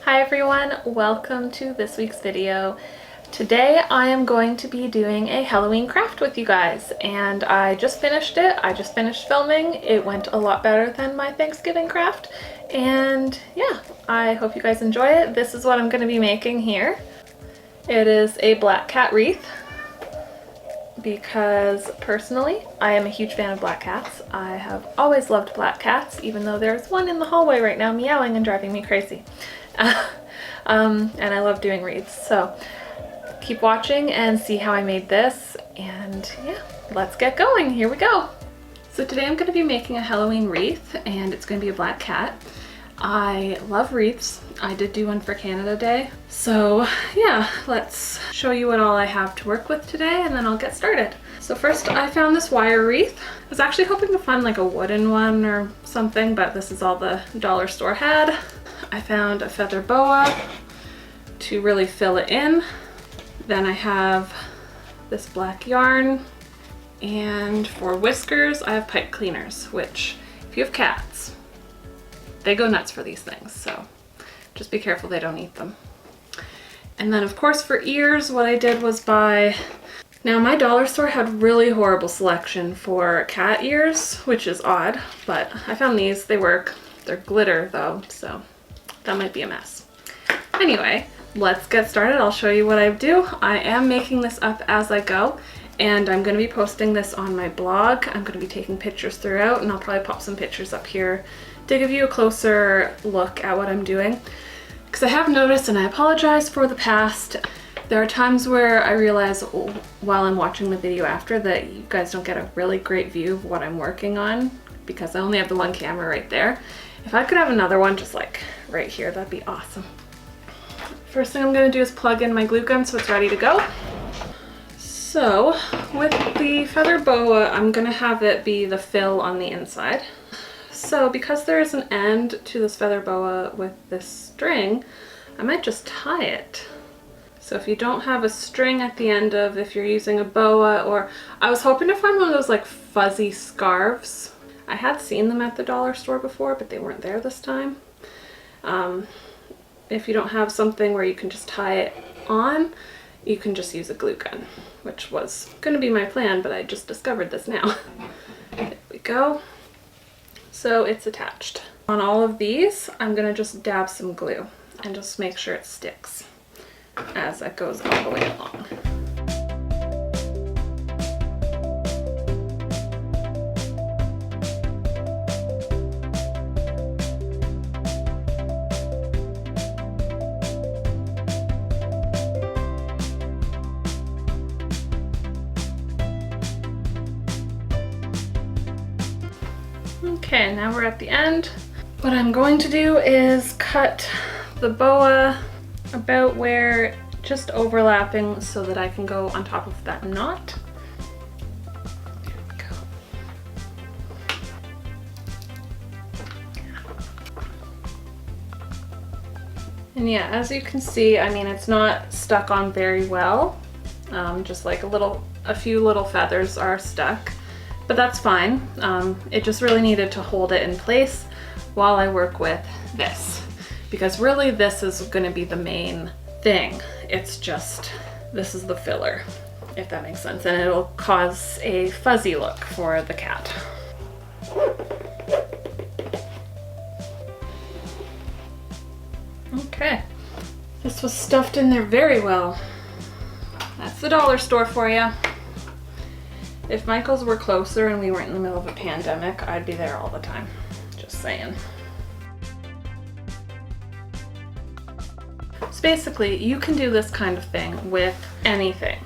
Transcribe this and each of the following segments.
Hi everyone, welcome to this week's video. Today I am going to be doing a Halloween craft with you guys, and I just finished it. I just finished filming. It went a lot better than my Thanksgiving craft, and yeah, I hope you guys enjoy it. This is what I'm going to be making here. It is a black cat wreath because personally I am a huge fan of black cats. I have always loved black cats, even though there's one in the hallway right now meowing and driving me crazy. And I love doing wreaths, so keep watching and see how I made this, and yeah, let's get going. Here we go. So today I'm going to be making a Halloween wreath, and it's going to be a black cat. I love wreaths. I did do one for Canada Day, so yeah, let's show you what all I have to work with today, and then I'll get started. So first I found this wire wreath. I was actually hoping to find like a wooden one or something, but this is all the dollar store had. I found a feather boa to really fill it in. Then I have this black yarn, and for whiskers I have pipe cleaners, which if you have cats, they go nuts for these things, so just be careful they don't eat them. And then of course for ears, what I did was buy, now my dollar store had really horrible selection for cat ears, which is odd, but I found these, they work. They're glitter though, so that might be a mess. Anyway, let's get started. I'll show you what I do. I am making this up as I go, and I'm going to be posting this on my blog. I'm going to be taking pictures throughout, and I'll probably pop some pictures up here to give you a closer look at what I'm doing. Because I have noticed, and I apologize for the past, there are times where I realize while I'm watching the video after that you guys don't get a really great view of what I'm working on, because I only have the one camera right there. If I could have another one just like right here, that'd be awesome. First thing I'm going to do is plug in my glue gun so it's ready to go. So with the feather boa, I'm going to have it be the fill on the inside. So because there is an end to this feather boa with this string, I might just tie it. So if you don't have a string at the end of, if you're using a boa, or I was hoping to find one of those like fuzzy scarves. I had seen them at the dollar store before, but they weren't there this time. If you don't have something where you can just tie it on, you can just use a glue gun, which was going to be my plan, but I just discovered this now. There we go. So it's attached. On all of these, I'm going to just dab some glue and just make sure it sticks as it goes all the way along. Okay, now we're at the end. What I'm going to do is cut the boa about where, just overlapping so that I can go on top of that knot. There we go. And yeah, as you can see, I mean, it's not stuck on very well. Just like a few little feathers are stuck. But that's fine. It just really needed to hold it in place while I work with this, because really this is going to be the main thing. It's just, this is the filler, if that makes sense, and it'll cause a fuzzy look for the cat. Okay, this was stuffed in there very well. That's the dollar store for you. If Michael's were closer and we weren't in the middle of a pandemic, I'd be there all the time. Just saying. So basically, you can do this kind of thing with anything.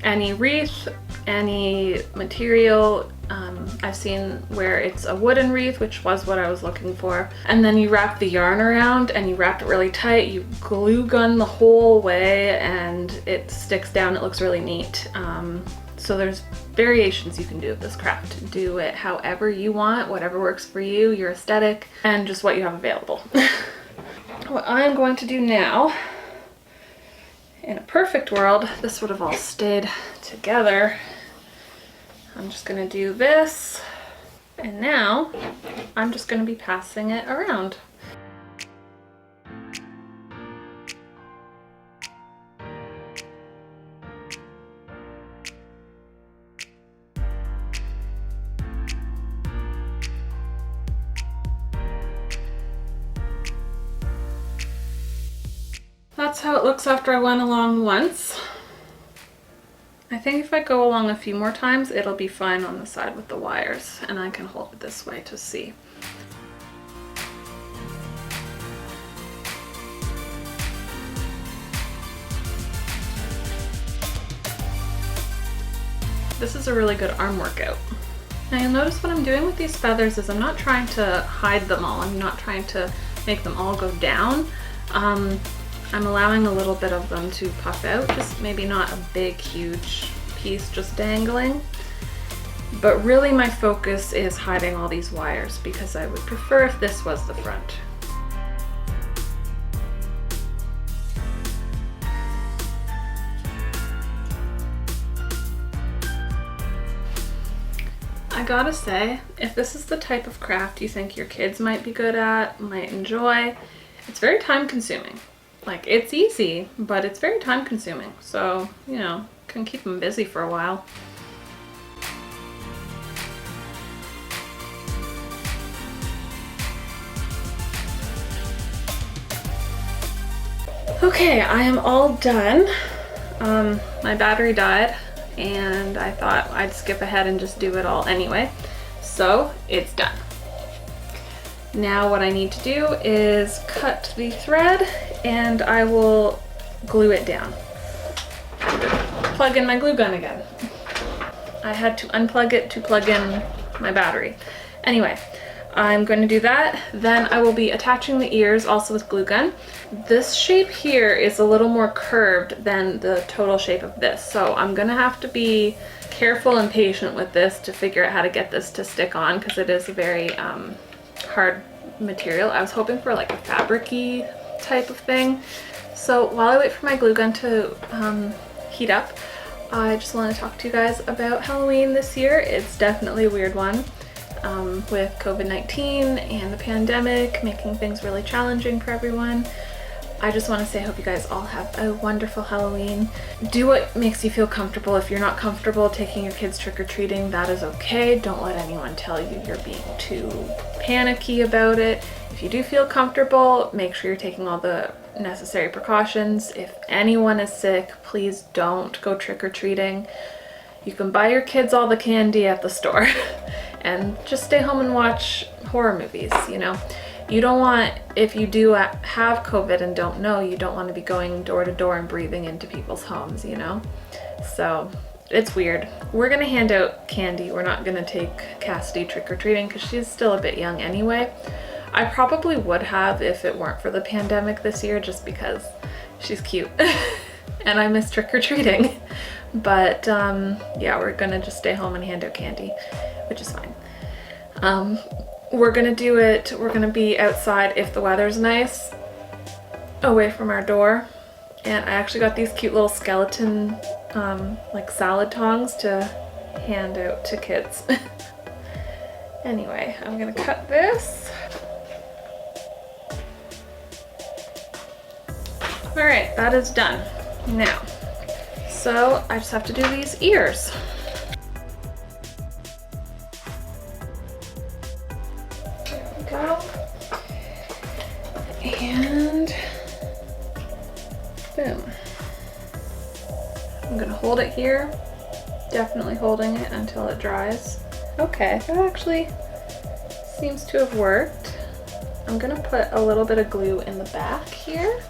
Any wreath, any material. I've seen where it's a wooden wreath, which was what I was looking for. And then you wrap the yarn around and you wrap it really tight. You glue gun the whole way and it sticks down. It looks really neat. So there's variations you can do with this craft. Do it however you want, whatever works for you, your aesthetic, and just what you have available. What I'm going to do now, in a perfect world, this would have all stayed together. I'm just going to do this, and now I'm just going to be passing it around. that's how it looks after I went along once. I think if I go along a few more times, it'll be fine on the side with the wires, and I can hold it this way to see. This is a really good arm workout. Now you'll notice what I'm doing with these feathers is I'm not trying to hide them all. I'm not trying to make them all go down. I'm allowing a little bit of them to puff out, just maybe not a big, huge piece just dangling. But really my focus is hiding all these wires because I would prefer if this was the front. I gotta say, if this is the type of craft you think your kids might be good at, might enjoy, it's very time consuming. Like, it's easy, but it's very time consuming. So, you know, can keep them busy for a while. Okay, I am all done. My battery died and I thought I'd skip ahead and just do it all anyway. So it's done. Now what I need to do is cut the thread and I will glue it down. Plug in my glue gun again. I had to unplug it to plug in my battery. Anyway, I'm going to do that. Then I will be attaching the ears also with glue gun. This shape here is a little more curved than the total shape of this. So I'm going to have to be careful and patient with this to figure out how to get this to stick on because it is a very hard material. I was hoping for like a fabric-y type of thing. So while I wait for my glue gun to heat up, I just want to talk to you guys about Halloween this year. It's definitely a weird one. With COVID-19 and the pandemic making things really challenging for everyone. I just want to say I hope you guys all have a wonderful Halloween. Do what makes you feel comfortable. If you're not comfortable taking your kids trick-or-treating, that is okay. Don't let anyone tell you you're being too panicky about it. If you do feel comfortable, make sure you're taking all the necessary precautions. If anyone is sick, please don't go trick-or-treating. You can buy your kids all the candy at the store and just stay home and watch horror movies, you know. You don't want, if you do have COVID and don't know, you don't want to be going door to door and breathing into people's homes, you know. So it's weird. We're gonna hand out candy. We're not gonna take Cassidy trick-or-treating because she's still a bit young anyway. I probably would have if it weren't for the pandemic this year, just because she's cute and I miss trick-or-treating. But yeah, we're gonna just stay home and hand out candy, which is fine. We're gonna do it, we're gonna be outside if the weather's nice, away from our door. And I actually got these cute little skeleton like salad tongs to hand out to kids. Anyway, I'm gonna cut this. All right, that is done. Now, so I just have to do these ears. There we go. And boom. I'm gonna hold it here. Definitely holding it until it dries. Okay, that actually seems to have worked. I'm gonna put a little bit of glue in the back here,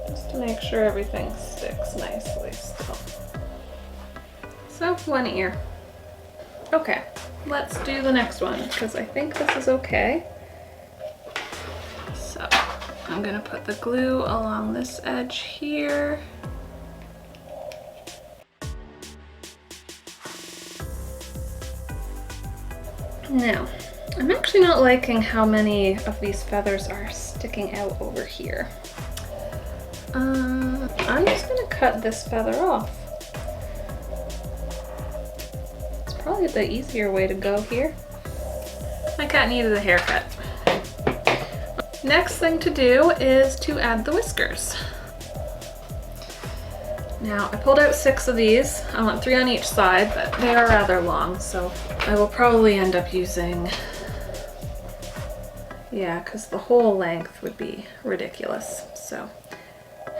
just to make sure everything sticks nicely still. So, one ear. Okay, let's do the next one, because I think this is okay. So, I'm gonna put the glue along this edge here. Now, I'm actually not liking how many of these feathers are sticking out over here. I'm just gonna cut this feather off. It's probably the easier way to go here. My cat needed a haircut. Next thing to do is to add the whiskers. Now, I pulled out 6 of these. I want 3 on each side, but they are rather long, so I will probably end up using Yeah, because the whole length would be ridiculous. So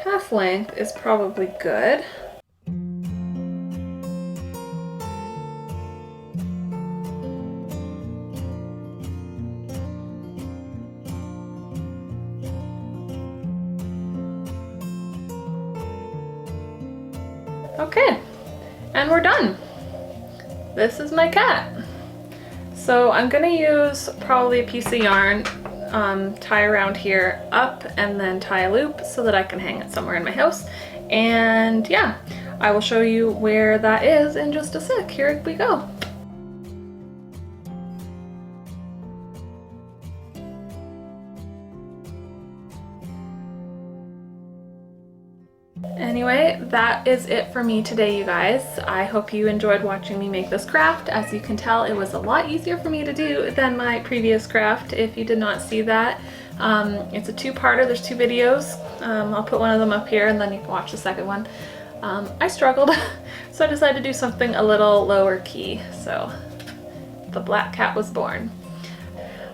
half length is probably good. Okay, and we're done. This is my cat. So I'm gonna use probably a piece of yarn, tie around here up, and then tie a loop so that I can hang it somewhere in my house. And yeah, I will show you where that is in just a sec. Here we go. Anyway, that is it for me today, you guys. I hope you enjoyed watching me make this craft. As you can tell, it was a lot easier for me to do than my previous craft. If you did not see that, it's a two-parter. There's 2 videos. I'll put one of them up here and then you can watch the second one. I struggled, so I decided to do something a little lower key. So the black cat was born.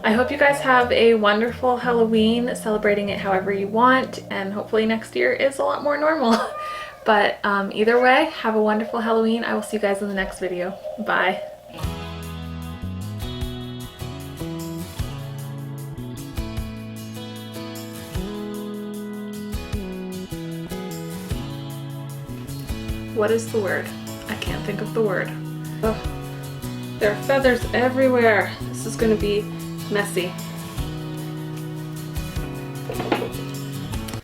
I hope you guys have a wonderful Halloween, celebrating it however you want, and hopefully next year is a lot more normal. But either way, have a wonderful Halloween. I will see you guys in the next video. Bye. What is the word? I can't think of the word. Ugh. There are feathers everywhere. This is going to be messy.